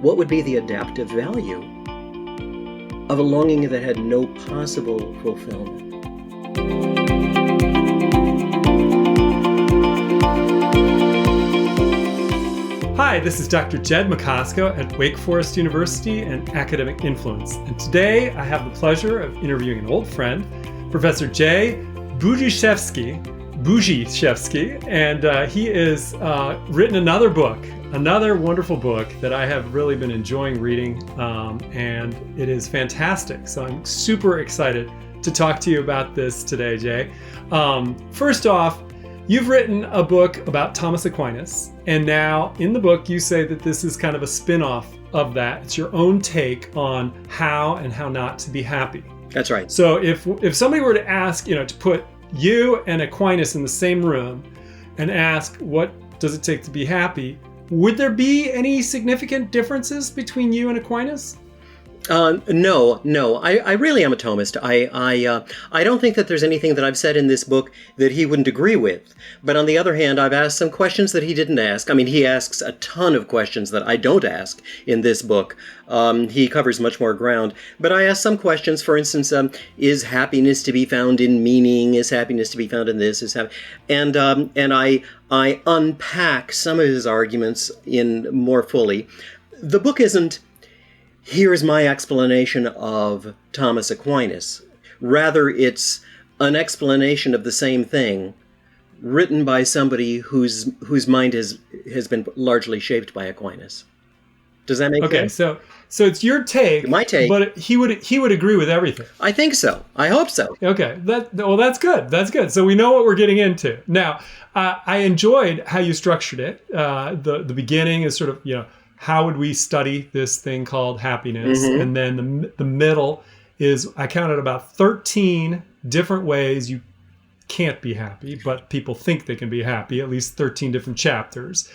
what would be the adaptive value of a longing that had no possible fulfillment? Hi, this is Dr. Jed Macosko at Wake Forest University and Academic Influence. And today I have the pleasure of interviewing an old friend, Professor Jed Budziszewski, and he has written another book, another wonderful book that I have really been enjoying reading, and it is fantastic. So I'm super excited to talk to you about this today, Jay. First off, you've written a book about Thomas Aquinas, and now in the book you say that this is kind of a spin-off of that. It's your own take on how and how not to be happy. That's right. So if somebody were to ask, to put you and Aquinas in the same room and ask, what does it take to be happy? Would there be any significant differences between you and Aquinas? No. I really am a Thomist. I don't think that there's anything that I've said in this book that he wouldn't agree with. But on the other hand, I've asked some questions that he didn't ask. I mean, he asks a ton of questions that I don't ask in this book. He covers much more ground. But I asked some questions, for instance, is happiness to be found in meaning? Is happiness to be found in this? And I unpack some of his arguments in more fully. The book isn't, here's my explanation of Thomas Aquinas. Rather, it's an explanation of the same thing written by somebody whose mind has been largely shaped by Aquinas. Does that make sense? Okay, so it's your take. My take. But he would agree with everything. I think so. I hope so. Okay. That's good. That's good. So we know what we're getting into. Now, I enjoyed how you structured it. The beginning is sort of, how would we study this thing called happiness? Mm-hmm. And then the middle is, I counted about 13 different ways you can't be happy, but people think they can be happy, at least 13 different chapters.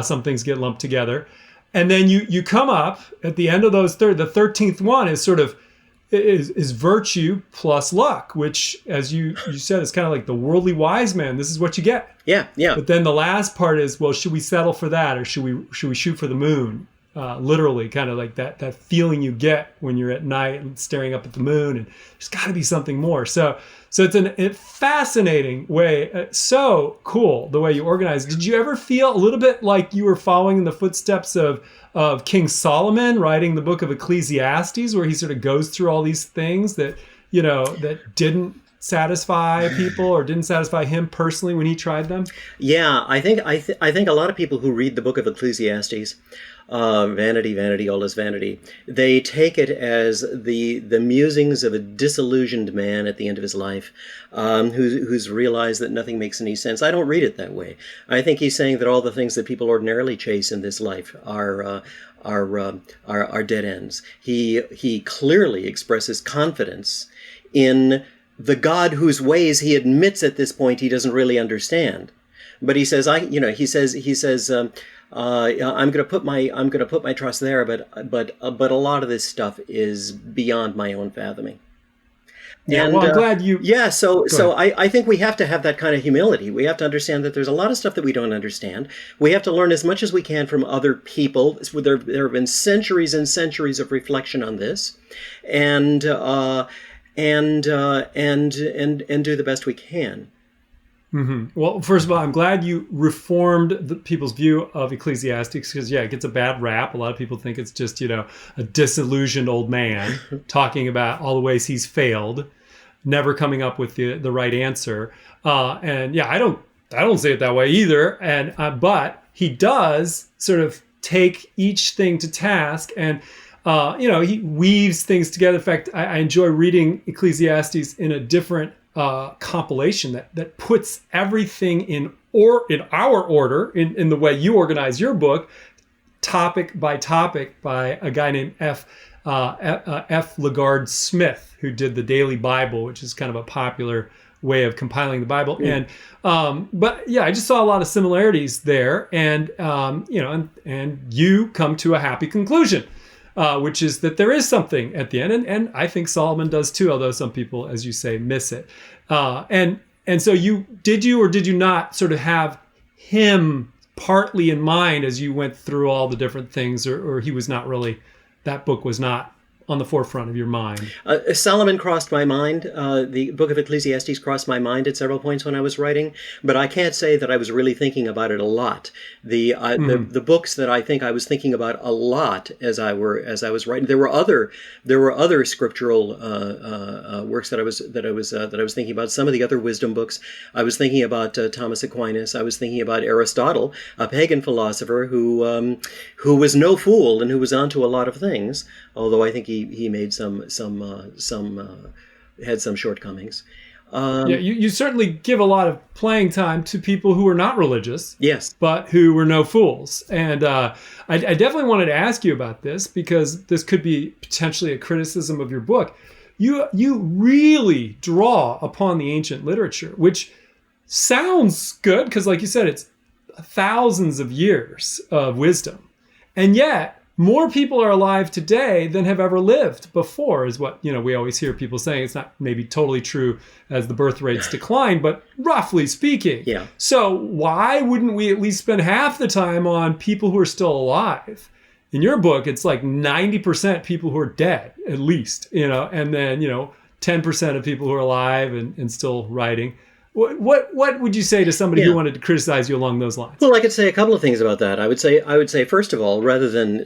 Some things get lumped together. And then you come up at the end of those, the 13th one is sort of, is virtue plus luck, which, as you said, is kind of like the worldly wise man. This is what you get. Yeah. But then the last part is, well, should we settle for that, or should we shoot for the moon? Literally, kind of like that feeling you get when you're at night and staring up at the moon, and there's got to be something more. So it's a fascinating way. So cool the way you organize. Did you ever feel a little bit like you were following in the footsteps of King Solomon writing the book of Ecclesiastes, where he sort of goes through all these things that that didn't satisfy people or didn't satisfy him personally when he tried them? Yeah, I think a lot of people who read the book of Ecclesiastes, vanity, vanity, all is vanity, they take it as the musings of a disillusioned man at the end of his life, who's realized that nothing makes any sense. I don't read it that way. I think he's saying that all the things that people ordinarily chase in this life are dead ends. He clearly expresses confidence in the God whose ways he admits at this point he doesn't really understand. But he says, I'm going to put my trust there, but a lot of this stuff is beyond my own fathoming. Yeah, and, well, I'm glad you... Yeah, so I think we have to have that kind of humility. We have to understand that there's a lot of stuff that we don't understand. We have to learn as much as we can from other people. There have been centuries and centuries of reflection on this, and do the best we can. Mm-hmm. Well, first of all, I'm glad you reformed the people's view of Ecclesiastes, because it gets a bad rap. A lot of people think it's just, a disillusioned old man talking about all the ways he's failed, never coming up with the right answer. I don't say it that way either. But he does sort of take each thing to task, and he weaves things together. In fact, I enjoy reading Ecclesiastes in a different compilation that puts everything in our order, in the way you organize your book, topic by topic, by a guy named F. LaGard Smith, who did the Daily Bible, which is kind of a popular way of compiling the Bible. Yeah. I just saw a lot of similarities there, and you come to a happy conclusion. Which is that there is something at the end, and I think Solomon does too, although some people, as you say, miss it. And so did you or did you not sort of have him partly in mind as you went through all the different things, or he was not really, that book was not on the forefront of your mind? Solomon crossed my mind. The book of Ecclesiastes crossed my mind at several points when I was writing, but I can't say that I was really thinking about it a lot. The books that I think I was thinking about a lot as I was writing, there were other scriptural works that I was thinking about. Some of the other wisdom books. I was thinking about Thomas Aquinas. I was thinking about Aristotle, a pagan philosopher who was no fool and who was onto a lot of things. Although I think he made had some shortcomings. You certainly give a lot of playing time to people who are not religious, yes, but who were no fools. And I definitely wanted to ask you about this because this could be potentially a criticism of your book. You really draw upon the ancient literature, which sounds good because, like you said, it's thousands of years of wisdom, and yet more people are alive today than have ever lived before, is what, we always hear people saying. It's not maybe totally true as the birth rates decline, but roughly speaking. Yeah. So why wouldn't we at least spend half the time on people who are still alive? In your book, it's like 90% people who are dead, at least, and then, 10% of people who are alive and still writing. What would you say to somebody who wanted to criticize you along those lines? Well, I could say a couple of things about that. I would say first of all, rather than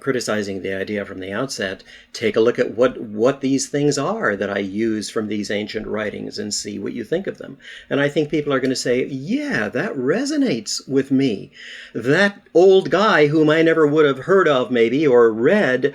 criticizing the idea from the outset, take a look at what these things are that I use from these ancient writings and see what you think of them. And I think people are going to say, yeah, that resonates with me. That old guy whom I never would have heard of maybe or read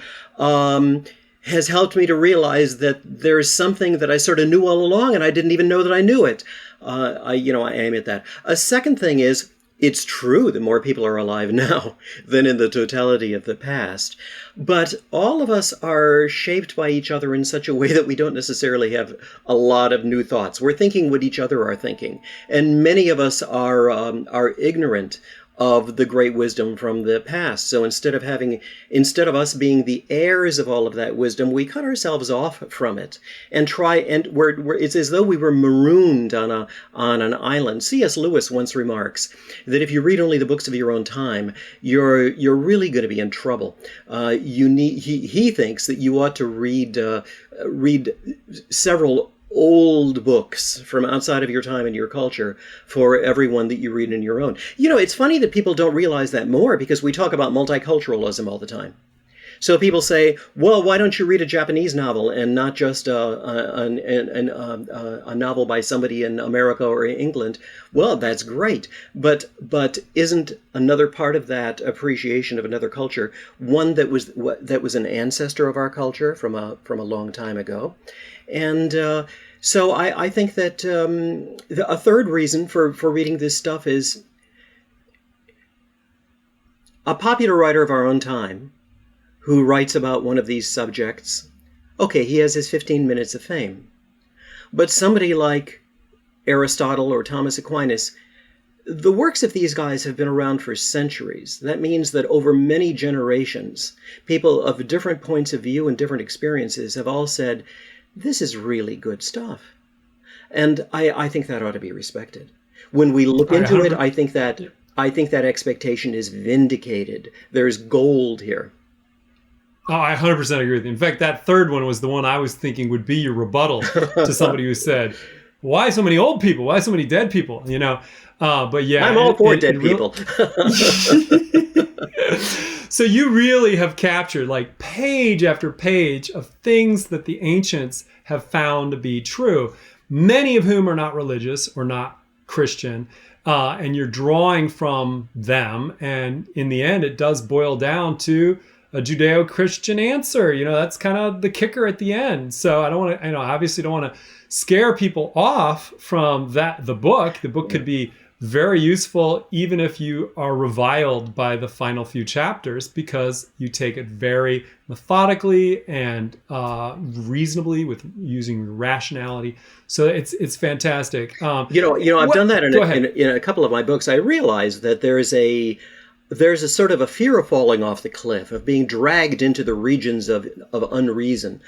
has helped me to realize that there's something that I sort of knew all along and I didn't even know that I knew it. I aim at that. A second thing is, it's true that more people are alive now than in the totality of the past. But all of us are shaped by each other in such a way that we don't necessarily have a lot of new thoughts. We're thinking what each other are thinking. And many of us are ignorant of the great wisdom from the past. So instead of us being the heirs of all of that wisdom, we cut ourselves off from it and it's as though we were marooned on an island. C.S. Lewis once remarks that if you read only the books of your own time, you're really going to be in trouble. He thinks that you ought to read several old books from outside of your time and your culture for everyone that you read in your own. It's funny that people don't realize that more because we talk about multiculturalism all the time. So people say, well, why don't you read a Japanese novel and not just a novel by somebody in America or England? Well, that's great. But isn't another part of that appreciation of another culture one that was an ancestor of our culture from a long time ago? And so I think that a third reason for reading this stuff is a popular writer of our own time who writes about one of these subjects. Okay, he has his 15 minutes of fame. But somebody like Aristotle or Thomas Aquinas, the works of these guys have been around for centuries. That means that over many generations, people of different points of view and different experiences have all said, this is really good stuff. And I think that ought to be respected. When we look into it, I think that expectation is vindicated. There's gold here. Oh, I 100% agree with you. In fact, that third one was the one I was thinking would be your rebuttal to somebody who said, why so many old people? Why so many dead people? But yeah. I'm all for dead people. So you really have captured like page after page of things that the ancients have found to be true, many of whom are not religious or not Christian. And you're drawing from them. And in the end, it does boil down to a Judeo-Christian answer. That's kind of the kicker at the end. So I don't want to, obviously don't want to scare people off from the book. The book could be very useful even if you are reviled by the final few chapters, because you take it very methodically and reasonably with using rationality. So it's fantastic. I've done that in a couple of my books. I realized that there's a sort of a fear of falling off the cliff, of being dragged into the regions of unreason.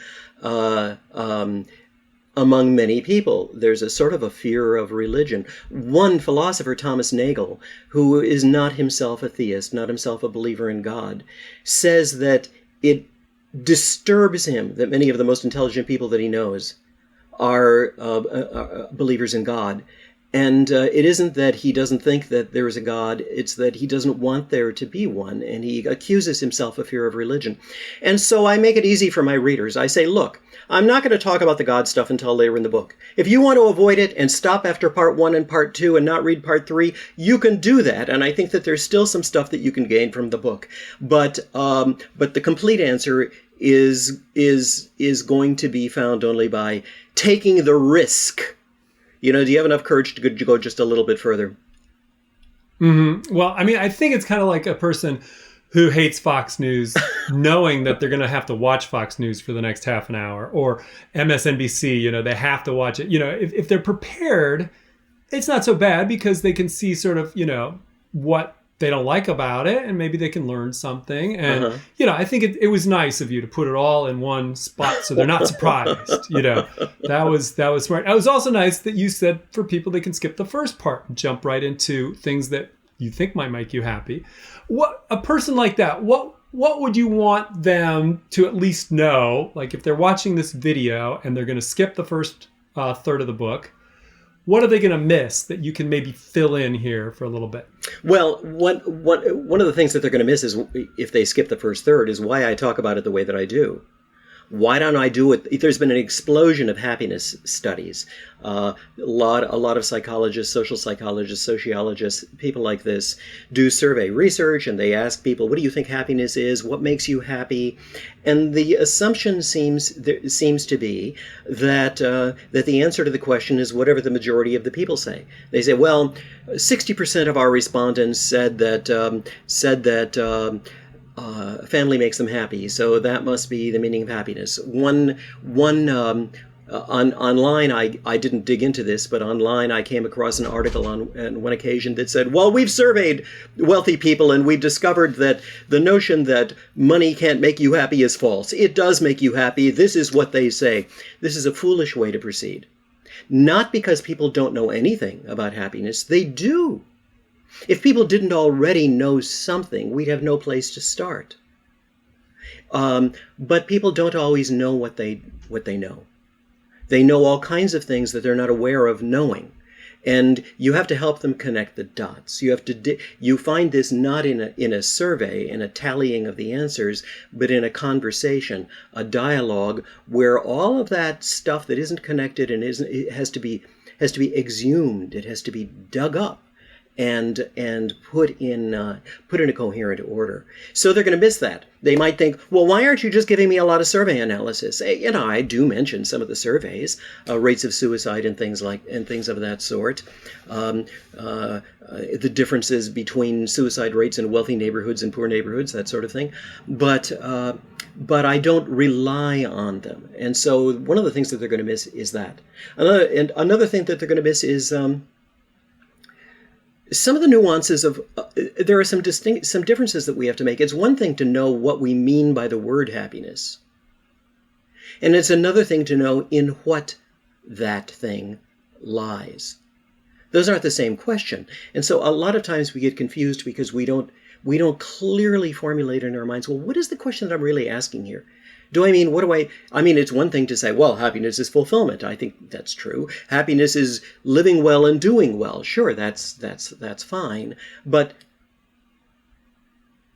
among many people. There's a sort of a fear of religion. One philosopher, Thomas Nagel, who is not himself a theist, not himself a believer in God, says that it disturbs him that many of the most intelligent people that he knows are believers in God. And it isn't that he doesn't think that there is a God, it's that he doesn't want there to be one, and he accuses himself of fear of religion. And so I make it easy for my readers. I say, look, I'm not going to talk about the God stuff until later in the book. If you want to avoid it and stop after part 1 and part 2 and not read part 3, you can do that. And I think that there's still some stuff that you can gain from the book. But the complete answer is going to be found only by taking the risk. Do you have enough courage to go just a little bit further? Mm-hmm. Well, I mean, I think it's kind of like a person who hates Fox News, knowing that they're going to have to watch Fox News for the next half an hour, or MSNBC, they have to watch it. If they're prepared, it's not so bad because they can see sort of, what they don't like about it, and maybe they can learn something. And, I think it was nice of you to put it all in one spot so they're not surprised. That was smart. It was also nice that you said for people, they can skip the first part and jump right into things that you think might make you happy. What a person like that, what would you want them to at least know? Like if they're watching this video and they're going to skip the first third of the book, what are they going to miss that you can maybe fill in here for a little bit? Well, one of the things that they're going to miss is, if they skip the first third, is why I talk about it the way that I do. Why don't I do it? There's been an explosion of happiness studies. A lot of psychologists, social psychologists, sociologists, people like this do survey research, and they ask people, what do you think happiness is? What makes you happy? And the assumption seems to be that the answer to the question is whatever the majority of the people say. They say, well, 60% of our respondents said that family makes them happy, so that must be the meaning of happiness. Online, I didn't dig into this, but online I came across an article on one occasion that said, well, we've surveyed wealthy people and we've discovered that the notion that money can't make you happy is false. It does make you happy. This is what they say. This is a foolish way to proceed. Not because people don't know anything about happiness. They do. If people didn't already know something, we'd have no place to start. But people don't always know what they know. They know all kinds of things that they're not aware of knowing. And you have to help them connect the dots. You find this not in a survey, in a tallying of the answers, but in a conversation, a dialogue where all of that stuff that isn't connected and it has to be exhumed. It has to be dug up and put in a coherent order. So they're going to miss that. They might think, well, why aren't you just giving me a lot of survey analysis? I do mention some of the surveys, rates of suicide and things of that sort, the differences between suicide rates in wealthy neighborhoods and poor neighborhoods, that sort of thing. But I don't rely on them. And so one of the things that they're going to miss is that. Another thing that they're going to miss is some of the nuances of there are some differences that we have to make. It's one thing to know what we mean by the word happiness, and it's another thing to know in what that thing lies. Those aren't the same question, and so a lot of times we get confused because we don't clearly formulate in our minds, well, what is the question that I'm really asking here? It's one thing to say, well, happiness is fulfillment. I think that's true. Happiness is living well and doing well. Sure, that's fine. But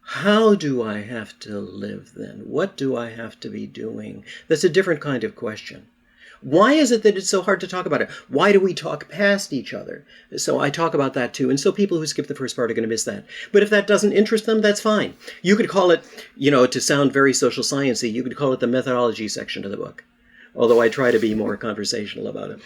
how do I have to live then? What do I have to be doing? That's a different kind of question. Why is it that it's so hard to talk about it? Why do we talk past each other? So I talk about that too. And so people who skip the first part are going to miss that. But if that doesn't interest them, that's fine. You could call it, to sound very social science-y, you could call it the methodology section of the book. Although I try to be more conversational about it.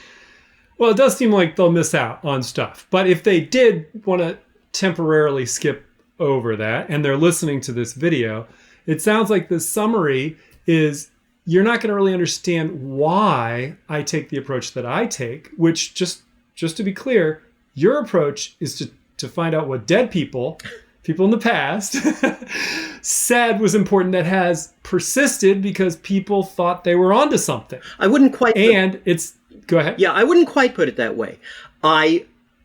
Well, it does seem like they'll miss out on stuff. But if they did want to temporarily skip over that and they're listening to this video, it sounds like the summary is, you're not going to really understand why I take the approach that I take, which, just to be clear, your approach is to find out what dead people in the past, said was important, that has persisted because people thought they were onto something. I wouldn't quite... And it's Go ahead. Yeah, I wouldn't quite put it that way.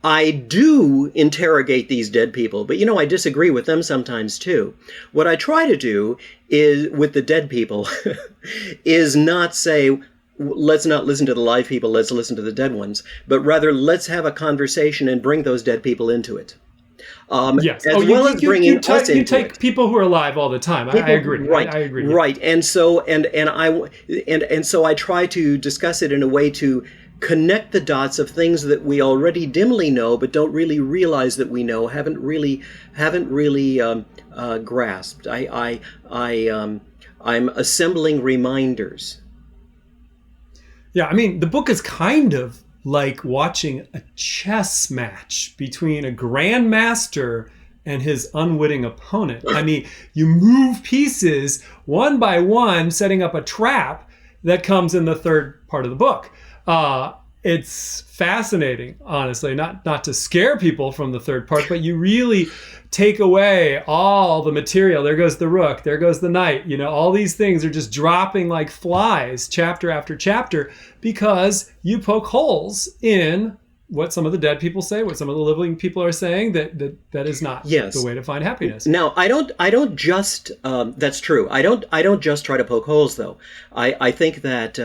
I do interrogate these dead people, but I disagree with them sometimes too. What I try to do is with the dead people is not say, let's not listen to the live people, let's listen to the dead ones, but rather let's have a conversation and bring those dead people into it. Yes. As well as bringing us into it. You take people who are alive all the time. I agree. Right. I agree. Right. And so I try to discuss it in a way to connect the dots of things that we already dimly know, but don't really realize that we know, haven't really grasped. I'm assembling reminders. Yeah, I mean, the book is kind of like watching a chess match between a grandmaster and his unwitting opponent. I mean, you move pieces one by one, setting up a trap that comes in the third part of the book. It's fascinating, honestly, not to scare people from the third part, but you really take away all the material. There goes the rook, there goes the knight. All these things are just dropping like flies, chapter after chapter, because you poke holes in what some of the dead people say, what some of the living people are saying, that is not the way to find happiness. Now, I don't just, that's true. I don't just try to poke holes, though. I think that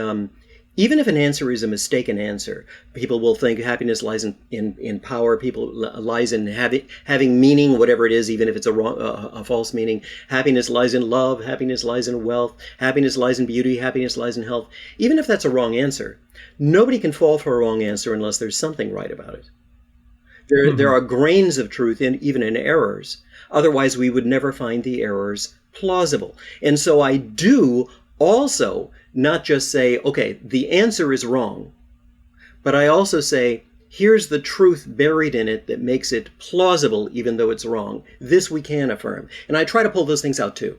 even if an answer is a mistaken answer, people will think happiness lies in power. People lies in having meaning, whatever it is, even if it's a false meaning. Happiness lies in love. Happiness lies in wealth. Happiness lies in beauty. Happiness lies in health. Even if that's a wrong answer, nobody can fall for a wrong answer unless there's something right about it. There are grains of truth even in errors. Otherwise, we would never find the errors plausible. And so I do also not just say, okay, the answer is wrong, but I also say, here's the truth buried in it that makes it plausible even though it's wrong. This we can affirm. And I try to pull those things out too.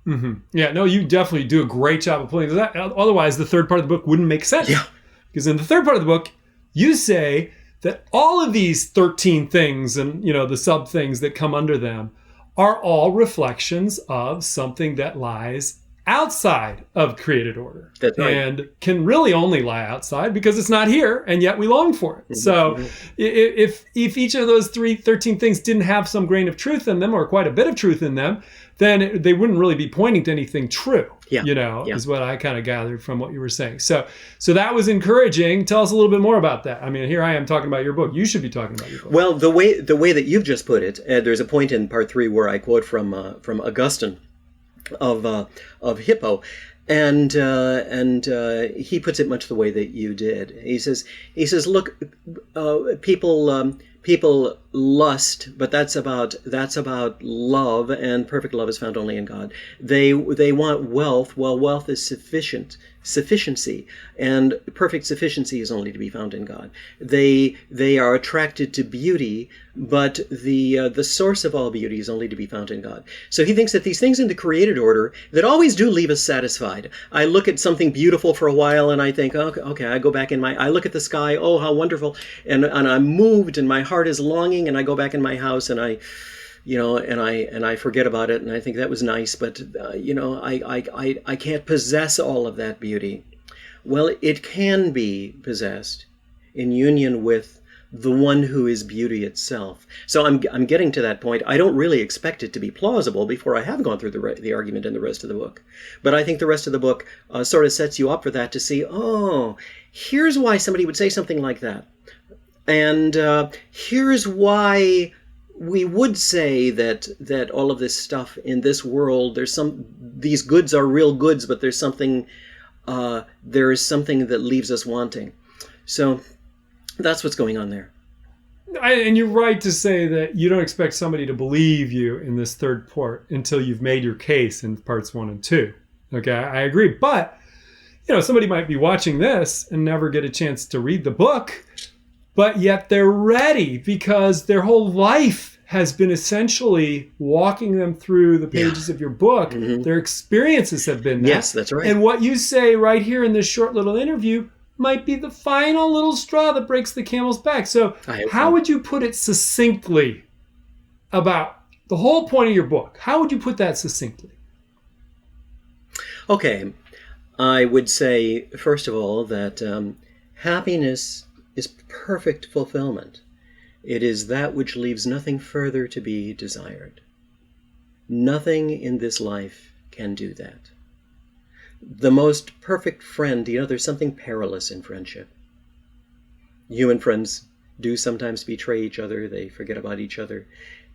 Mm-hmm. Yeah, no, you definitely do a great job of pulling that. Otherwise, the third part of the book wouldn't make sense. Yeah. Because in the third part of the book, you say that all of these 13 things and, the sub things that come under them are all reflections of something that lies outside of created order. That's right. And can really only lie outside because it's not here, and yet we long for it. Mm-hmm. So if each of those 13 things didn't have some grain of truth in them, or quite a bit of truth in them, then they wouldn't really be pointing to anything true, is what I kind of gathered from what you were saying. So that was encouraging. Tell us a little bit more about that. I mean, here I am talking about your book. You should be talking about your book. Well, the way that you've just put it, there's a point in part 3 where I quote from Augustine of Hippo, and he puts it much the way that you did. He says, look, people lust, but that's about love, and perfect love is found only in God. They want wealth. Well, wealth is sufficiency, and perfect sufficiency is only to be found in God. They are attracted to beauty, but the source of all beauty is only to be found in God. So he thinks that these things in the created order that always do leave us satisfied. I look at something beautiful for a while and I think, okay, I go back I look at the sky, oh, how wonderful, and I'm moved and my heart is longing, and I go back in my house and I forget about it, and I think that was nice, but I can't possess all of that beauty. Well, it can be possessed in union with the one who is beauty itself. So I'm getting to that point. I don't really expect it to be plausible before I have gone through the argument in the rest of the book, but I think the rest of the book sort of sets you up for that, to see, oh, here's why somebody would say something like that, and here's why we would say that all of this stuff in this world, these goods are real goods, but there is something that leaves us wanting. So that's what's going on there. And you're right to say that you don't expect somebody to believe you in this third part until you've made your case in parts 1 and 2. Okay, I agree. But, somebody might be watching this and never get a chance to read the book, but yet they're ready because their whole life has been essentially walking them through the pages of your book. Mm-hmm. Their experiences have been that. Yes, that's right. And what you say right here in this short little interview might be the final little straw that breaks the camel's back. So how would you put it succinctly about the whole point of your book? How would you put that succinctly? Okay. I would say, first of all, that happiness is perfect fulfillment. It is that which leaves nothing further to be desired. Nothing in this life can do that. The most perfect friend, there's something perilous in friendship. Human friends do sometimes betray each other. They forget about each other.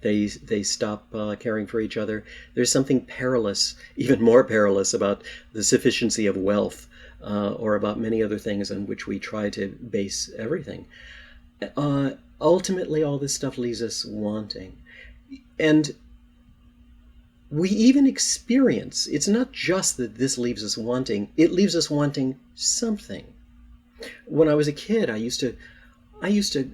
They stop caring for each other. There's something perilous, even more perilous, about the sufficiency of wealth, or about many other things on which we try to base everything. Ultimately, all this stuff leaves us wanting. And we even experience, it's not just that this leaves us wanting, it leaves us wanting something. When I was a kid, I used to,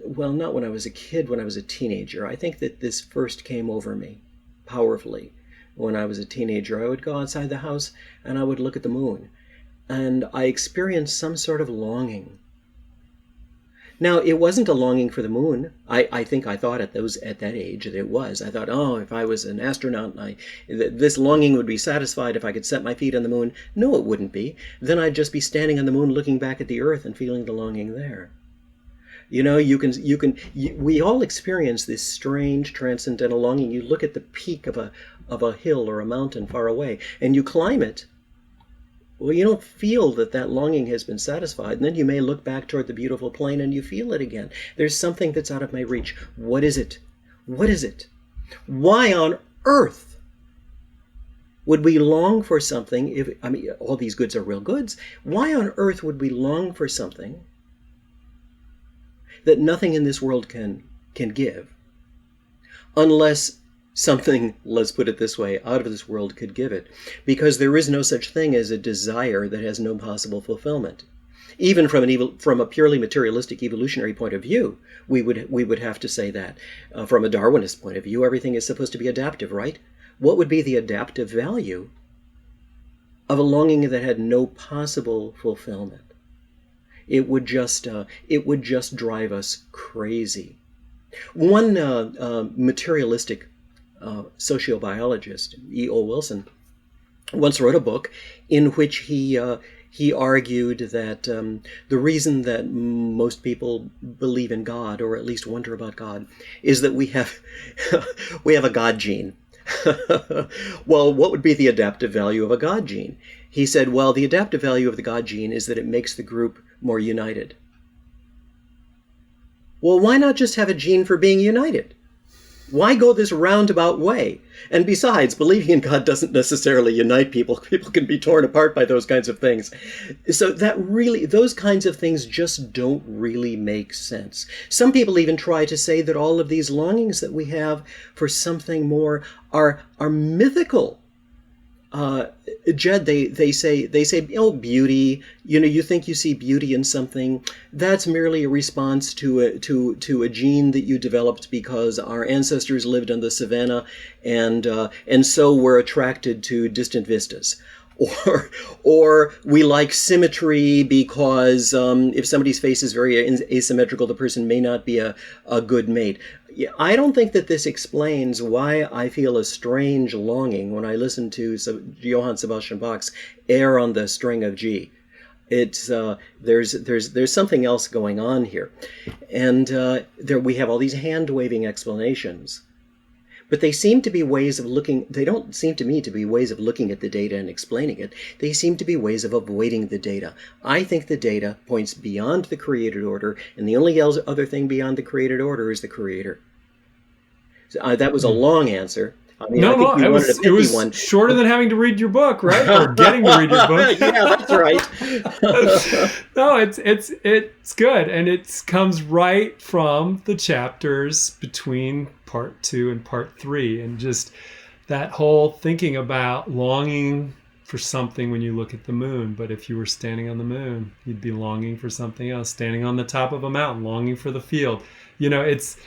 well, not when I was a kid, when I was a teenager. I think that this first came over me powerfully. When I was a teenager, I would go outside the house and I would look at the moon. And I experienced some sort of longing. Now, it wasn't a longing for the moon. I think I thought at that age that it was. I thought, oh, if I was an astronaut, this longing would be satisfied if I could set my feet on the moon. No, it wouldn't be. Then I'd just be standing on the moon looking back at the earth and feeling the longing there. We all experience this strange transcendental longing. You look at the peak of a hill or a mountain far away, and you climb it. Well, you don't feel that longing has been satisfied. And then you may look back toward the beautiful plain and you feel it again. There's something that's out of my reach. What is it? What is it? Why on earth would we long for something all these goods are real goods. Why on earth would we long for something that nothing in this world can give? Unless something, let's put it this way, out of this world could give it. Because there is no such thing as a desire that has no possible fulfillment. Even from a purely materialistic evolutionary point of view, we would have to say that. From a Darwinist point of view, everything is supposed to be adaptive, right? What would be the adaptive value of a longing that had no possible fulfillment? It would just drive us crazy. One materialistic sociobiologist, E.O. Wilson, once wrote a book in which he argued that the reason that most people believe in God, or at least wonder about God, is that we have a God gene. Well, what would be the adaptive value of a God gene? He said, well, the adaptive value of the God gene is that it makes the group more united. Well, why not just have a gene for being united? Why go this roundabout way? And besides, believing in God doesn't necessarily unite people. People can be torn apart by those kinds of things. So those kinds of things just don't really make sense. Some people even try to say that all of these longings that we have for something more are mythical. Jed, they say, oh, beauty. You think you see beauty in something. That's merely a response to a gene that you developed because our ancestors lived on the savannah, and so we're attracted to distant vistas. Or we like symmetry because if somebody's face is very asymmetrical, the person may not be a good mate. I don't think that this explains why I feel a strange longing when I listen to Johann Sebastian Bach's Air on the String of G. It's there's something else going on here, and we have all these hand-waving explanations. But they seem to be ways of looking, they don't seem to me to be ways of looking at the data and explaining it. They seem to be ways of avoiding the data. I think the data points beyond the created order, and the only other thing beyond the created order is the creator. So, that was a long answer. I mean, I think you wanted a pithy one. Shorter than having to read your book, right? Or getting to read your book. Yeah, that's right. No, it's good, and it comes right from the chapters between part 2 and part 3, and just that whole thinking about longing for something when you look at the moon. But if you were standing on the moon, you'd be longing for something else. Standing on the top of a mountain, longing for the field. It's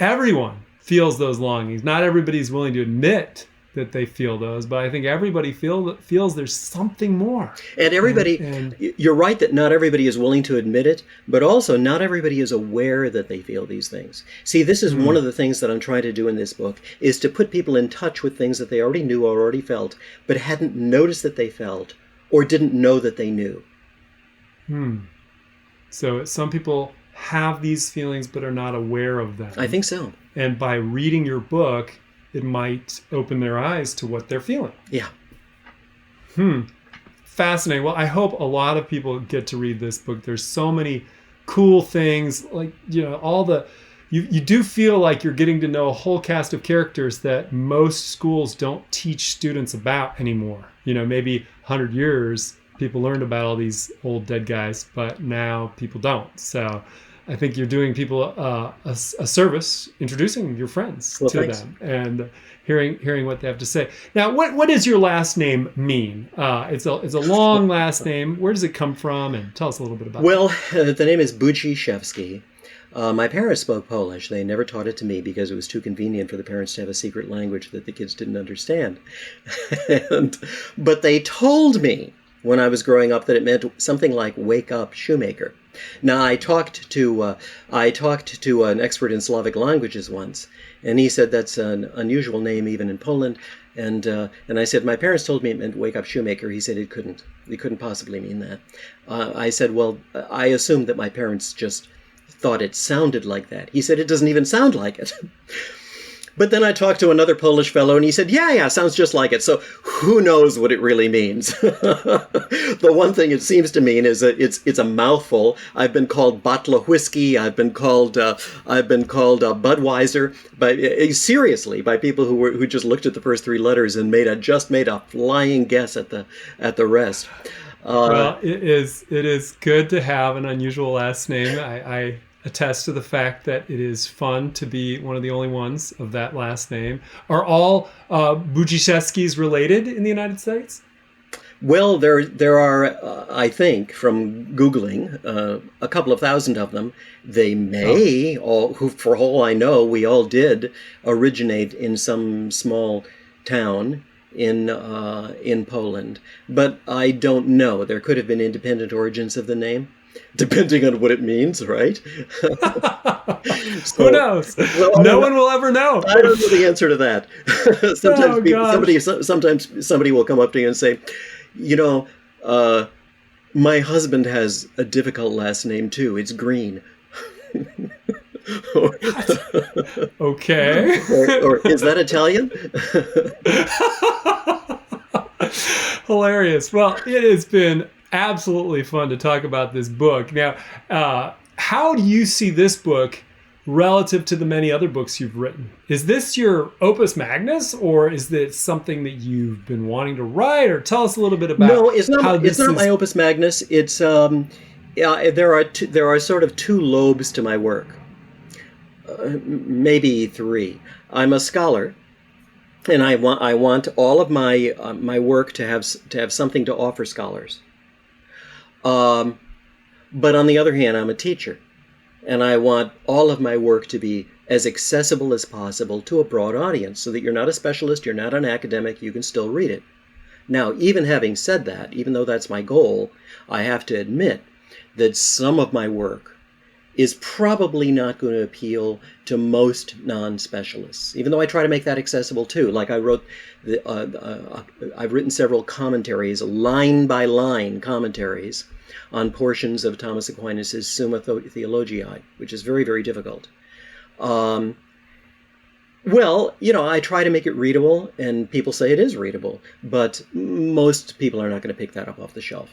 everyone feels those longings. Not everybody's willing to admit that they feel those, but I think everybody feels there's something more. And everybody, you're right that not everybody is willing to admit it, but also not everybody is aware that they feel these things. See, this is one of the things that I'm trying to do in this book, is to put people in touch with things that they already knew or already felt, but hadn't noticed that they felt, or didn't know that they knew. So some people have these feelings but are not aware of them. I think so. And by reading your book, it might open their eyes to what they're feeling. Yeah. Fascinating. Well, I hope a lot of people get to read this book. There's so many cool things, like, you do feel like you're getting to know a whole cast of characters that most schools don't teach students about anymore. Maybe 100 years people learned about all these old dead guys, but now people don't. So I think you're doing people a service, introducing your friends to thanks. them and hearing what they have to say. Now, what does your last name mean? It's a long last name. Where does it come from? And tell us a little bit about it. Well, the name is Budziszewski. My parents spoke Polish. They never taught it to me because it was too convenient for the parents to have a secret language that the kids didn't understand. But they told me when I was growing up that it meant something like "wake up, shoemaker." Now, I talked to an expert in Slavic languages once, and he said that's an unusual name even in Poland. And I said, my parents told me it meant "wake up, shoemaker." He said it couldn't possibly mean that. I said, well, I assumed that my parents just thought it sounded like that. He said it doesn't even sound like it. But then I talked to another Polish fellow, and he said, yeah, sounds just like it. So who knows what it really means? The one thing it seems to mean is that it's a mouthful. I've been called Bottle whiskey. I've been called Budweiser. But seriously, by people who just looked at the first three letters and made a flying guess at the rest. Well, it is good to have an unusual last name. I attest to the fact that it is fun to be one of the only ones of that last name. Are all Budziszewskis related in the United States? Well, there are, I think, from Googling, a couple of thousand of them. They may, for all I know, we all did originate in some small town in Poland. But I don't know. There could have been independent origins of the name, depending on what it means, right? Who knows? Well, no one will ever know. I don't know the answer to that. Sometimes somebody will come up to you and say, my husband has a difficult last name too. It's Green. Okay. or is that Italian? Hilarious. Well, it has been absolutely fun to talk about this book. Now, how do you see this book relative to the many other books you've written? Is this your opus magnus, or is this something that you've been wanting to write? Or tell us a little bit about. No, it's not. It's not my opus magnus. It's there are sort of two lobes to my work, maybe three. I'm a scholar, and I want all of my my work to have something to offer scholars. But on the other hand, I'm a teacher, and I want all of my work to be as accessible as possible to a broad audience, so that you're not a specialist, you're not an academic, you can still read it. Now, even having said that, even though that's my goal, I have to admit that some of my work is probably not going to appeal to most non-specialists, even though I try to make that accessible too. Like I've written several commentaries, line-by-line commentaries, on portions of Thomas Aquinas' Summa Theologiae, which is very, very difficult. Well, I try to make it readable, and people say it is readable, but most people are not going to pick that up off the shelf.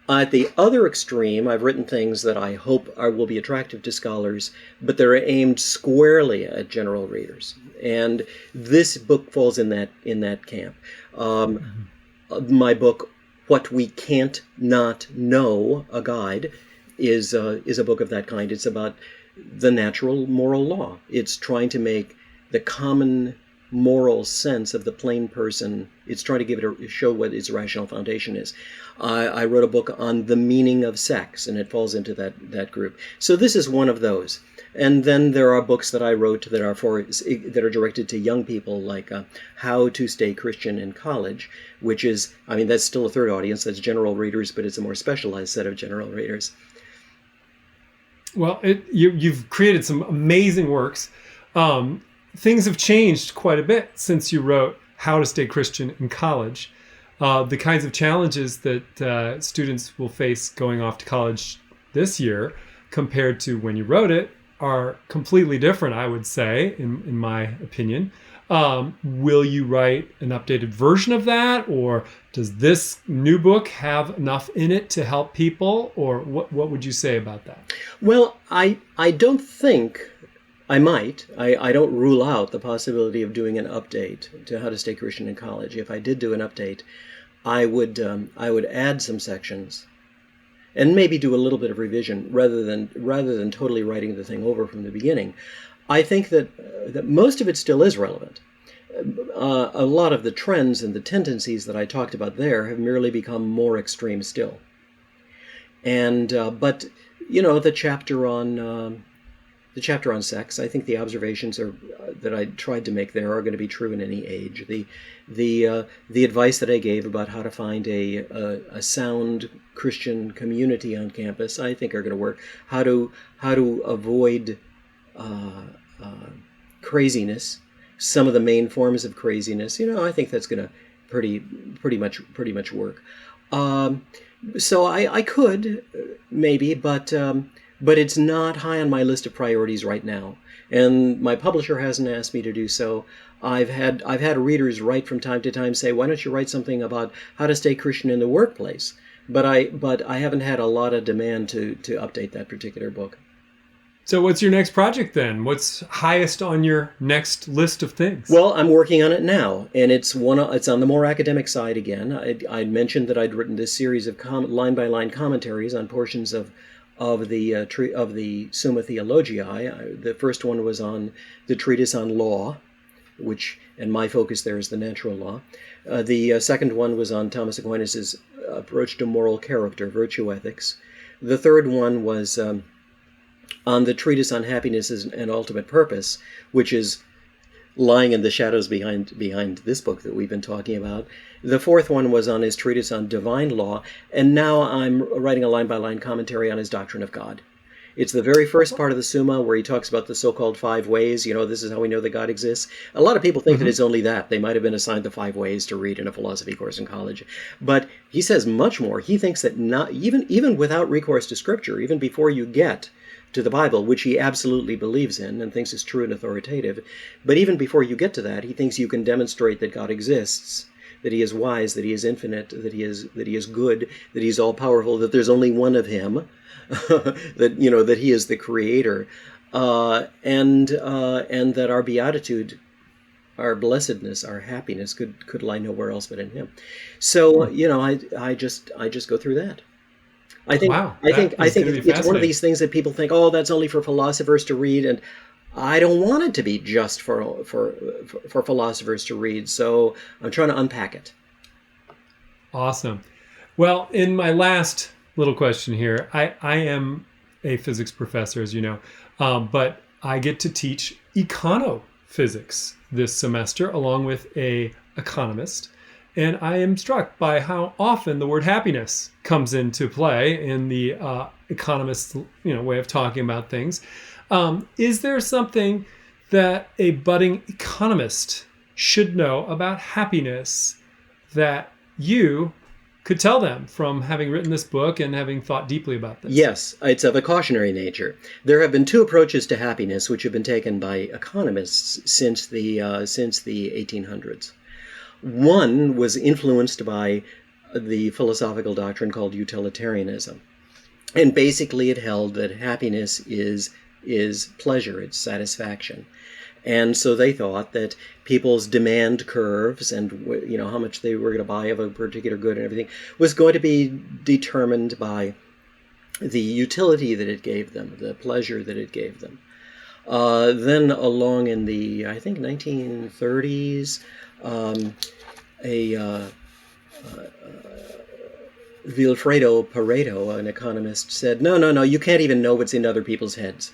At the other extreme, I've written things that I hope will be attractive to scholars, but they're aimed squarely at general readers. And this book falls in that camp. My book, What We Can't Not Know, a Guide, is a book of that kind. It's about the natural moral law. It's trying to make the common moral sense of the plain person. It's trying to show what its rational foundation is. I wrote a book on the meaning of sex, and it falls into that group. So this is one of those. And then there are books that I wrote that are directed to young people, like How to Stay Christian in College, which is, that's still a third audience. That's general readers, but it's a more specialized set of general readers. Well, you've created some amazing works. Things have changed quite a bit since you wrote How to Stay Christian in College. the kinds of challenges that students will face going off to college this year compared to when you wrote it are completely different, I would say, in my opinion. Will you write an updated version of that, or does this new book have enough in it to help people, or what would you say about that? Well, I don't think I might. I don't rule out the possibility of doing an update to How to Stay Christian in College. If I did do an update, I would add some sections and maybe do a little bit of revision rather than totally writing the thing over from the beginning. I think that most of it still is relevant. A lot of the trends and the tendencies that I talked about there have merely become more extreme still. And but the chapter on sex, I think the observations that I tried to make there are going to be true in any age. The advice that I gave about how to find a sound Christian community on campus, I think are going to work. How to avoid craziness, some of the main forms of craziness. I think that's going to pretty much work. So I could maybe, but it's not high on my list of priorities right now, and my publisher hasn't asked me to do so. I've had readers write from time to time say, "Why don't you write something about how to stay Christian in the workplace?" But I haven't had a lot of demand to update that particular book. So what's your next project then? What's highest on your next list of things? Well, I'm working on it now, and it's on the more academic side again. I mentioned that I'd written this series of line-by-line commentaries on portions of the Summa Theologiae. The first one was on the treatise on law, and my focus there is the natural law. The second one was on Thomas Aquinas' approach to moral character, virtue ethics. The third one was on the treatise on happiness and ultimate purpose, which is lying in the shadows behind this book that we've been talking about. The fourth one was on his treatise on divine law, and now I'm writing a line-by-line commentary on his doctrine of God. It's the very first part of the Summa where he talks about the so-called 5 ways. This is how we know that God exists. A lot of people think that it's only that. They might have been assigned the 5 ways to read in a philosophy course in college. But he says much more. He thinks that not even without recourse to Scripture, even before you get to the Bible, which he absolutely believes in and thinks is true and authoritative, but even before you get to that, he thinks you can demonstrate that God exists, that he is wise, that he is infinite, that he is good, that he's all-powerful, that there's only one of him, that he is the creator, and that our beatitude, our blessedness, our happiness could lie nowhere else but in him. So I just go through that. I think it's one of these things that people think, oh, that's only for philosophers to read, and I don't want it to be just for philosophers to read. So I'm trying to unpack it. Awesome. Well, in my last little question here, I am a physics professor, as you know, but I get to teach econophysics this semester along with an economist. And I am struck by how often the word happiness comes into play in the economist's way of talking about things. Is there something that a budding economist should know about happiness that you could tell them from having written this book and having thought deeply about this? Yes, it's of a cautionary nature. There have been 2 approaches to happiness which have been taken by economists since the 1800s. One was influenced by the philosophical doctrine called utilitarianism. And basically it held that happiness is pleasure, it's satisfaction. And so they thought that people's demand curves and how much they were going to buy of a particular good and everything was going to be determined by the utility that it gave them, the pleasure that it gave them. Then along in the, I think, 1930s, Vilfredo Pareto, an economist, said, no, you can't even know what's in other people's heads.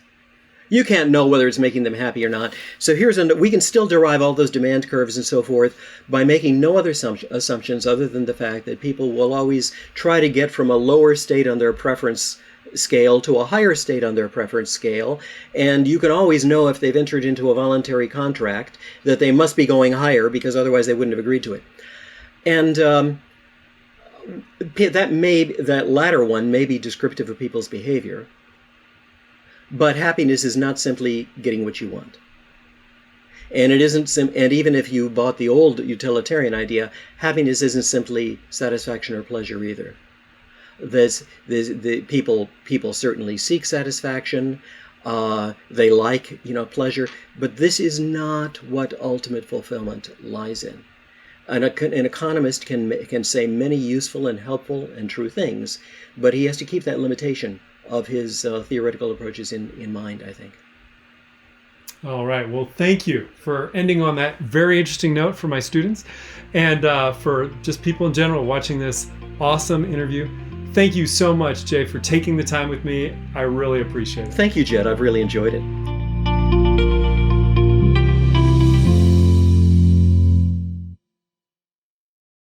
You can't know whether it's making them happy or not. So we can still derive all those demand curves and so forth by making no other assumptions other than the fact that people will always try to get from a lower state on their preference scale to a higher state on their preference scale, and you can always know if they've entered into a voluntary contract that they must be going higher because otherwise they wouldn't have agreed to it. And that latter one may be descriptive of people's behavior, but happiness is not simply getting what you want. And it isn't and even if you bought the old utilitarian idea, happiness isn't simply satisfaction or pleasure either. The people certainly seek satisfaction. They like, pleasure, but this is not what ultimate fulfillment lies in. An economist can say many useful and helpful and true things, but he has to keep that limitation of his theoretical approaches in mind, I think. All right. Well, thank you for ending on that very interesting note for my students and for just people in general watching this awesome interview. Thank you so much, Jay, for taking the time with me. I really appreciate it. Thank you, Jed. I've really enjoyed it.